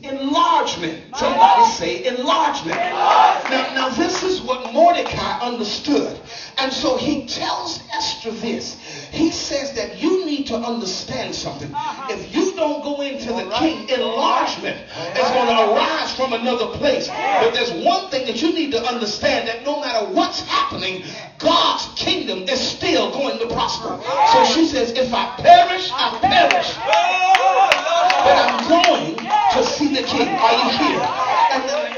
Enlargement. Somebody say enlargement. Now this is what Mordecai understood. And so he tells Esther this. He says that you need to understand something. If you don't go into the king, enlargement is going to arise from another place. But there's one thing that you need to understand, that no matter what's happening, God's kingdom is still going to prosper. So she says, if I perish, I perish. But I'm going to see the king. Are you here?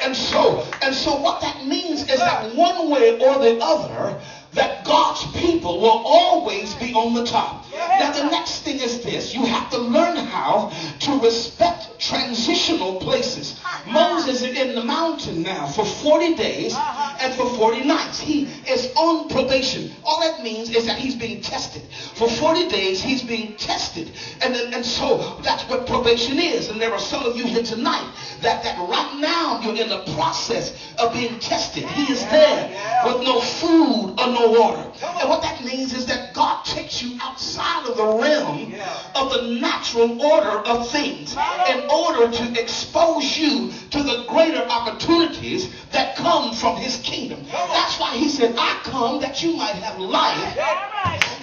And so what that means is that one way or the other, that God's people will always be on the top. Now the next thing is this. You have to learn how to respect transitional places. Moses is in the mountain now for 40 days and for 40 nights. He is on probation. All that means is that he's being tested. For 40 days he's being tested. And so that's what probation is. And there are some of you here tonight that right now you're in the process of being tested. He is there with no food or no water. And what that means is that God takes you outside of the realm of the natural order of things in order to expose you to the greater opportunities that come from his kingdom. That's why he said, I come that you might have life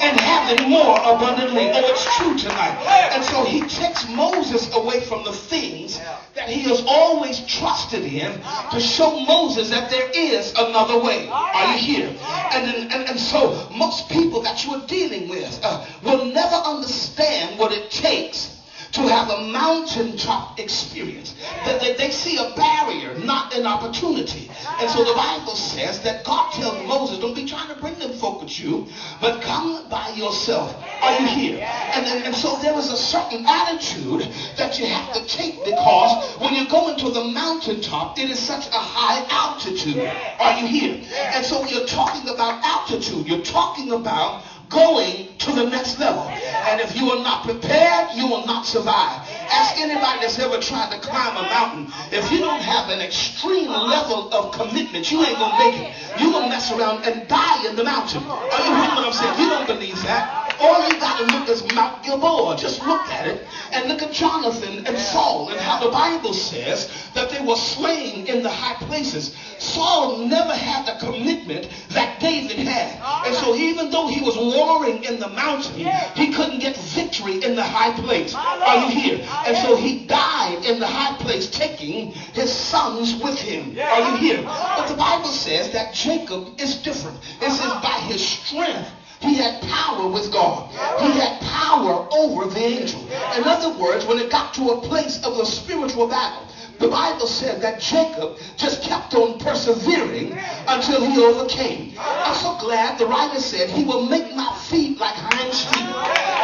and have it more abundantly. Oh, it's true tonight. And so he takes Moses away from the things that he has always trusted in to show Moses that there is another way. Are you here? And so most people that you are dealing with will never understand what it takes to have a mountaintop experience. They see a barrier, not an opportunity. And so the Bible says that God tells Moses, don't be trying to bring them folk with you, but come by yourself. Are you here? And so there is a certain attitude that you have to take, because when you go into the mountaintop, it is such a high altitude. Are you here? And so when you're talking about altitude, you're talking about going to the next level. And if you are not prepared, you will not survive. Ask anybody that's ever tried to climb a mountain. If you don't have an extreme level of commitment, you ain't going to make it. You're going to mess around and die in the mountain. Are you hearing what I'm saying? You don't believe that. All you got to look is Mount Gilboa. Just look at it and look at Jonathan and Saul and how the Bible says that they were slain in the high places. Saul never had the commitment that David had. And so even though he was warring in the mountain, he couldn't get victory in the high place. Are you here? And so he died in the high place, taking his sons with him. Are you here? But the Bible says that Jacob is different. It says by his strength, he had power with God. He had power over the angel. In other words, when it got to a place of a spiritual battle, the Bible said that Jacob just kept on persevering until he overcame. I'm so glad the writer said, he will make my feet like hinds feet.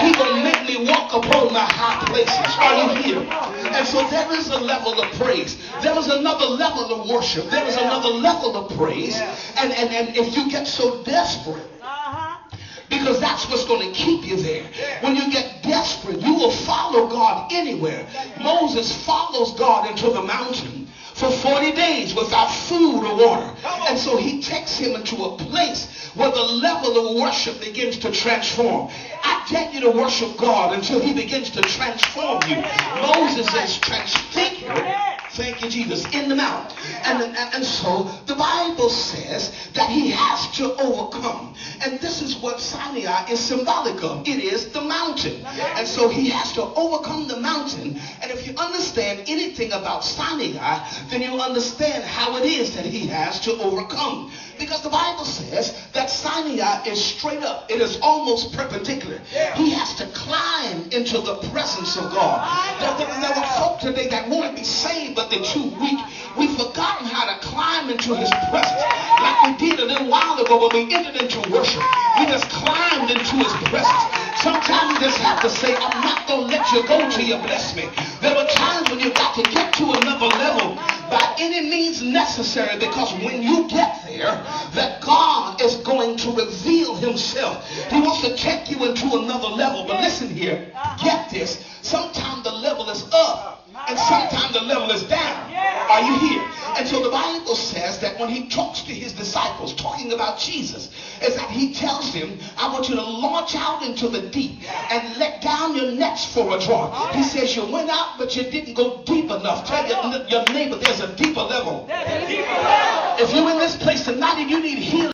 He will make me walk upon my high places. Are you here? And so there is a level of praise. There is another level of worship. There is another level of praise. And if you get so desperate, because that's what's going to keep you there. When you get desperate, you will follow God anywhere. Moses follows God into the mountain for 40 days without food or water. And so he takes him into a place where the level of worship begins to transform. I dare you to worship God until he begins to transform you. Moses is transfigured. Thank you, Jesus, in the mount. And so the Bible says that he has to overcome. And this is what Sinai is symbolic of. It is the mountain. And so he has to overcome the mountain. And if you understand anything about Sinai, then you understand how it is that he has to overcome. Because the Bible says that Sinai is straight up. It is almost perpendicular. He has to climb into the presence of God. There were folk today that want to be saved, but they're too weak. We've forgotten how to climb into his presence. Like we did a little while ago when we entered into worship. We just climbed into his presence. Sometimes you just have to say, I'm not going to let you go till you bless me. There are times when you've got to get to another level by any means necessary, because when you get there, that God is going to reveal himself. He wants to take you into another level. But listen here, get this. Sometimes the level is up and sometimes the level is down. Are you here? And so the Bible says that that when he talks to his disciples, talking about Jesus, is that he tells them, I want you to launch out into the deep and let down your nets for a draw. He says you went out, but you didn't go deep enough. Tell your neighbor there's a deeper level. If you're in this place tonight and you need healing,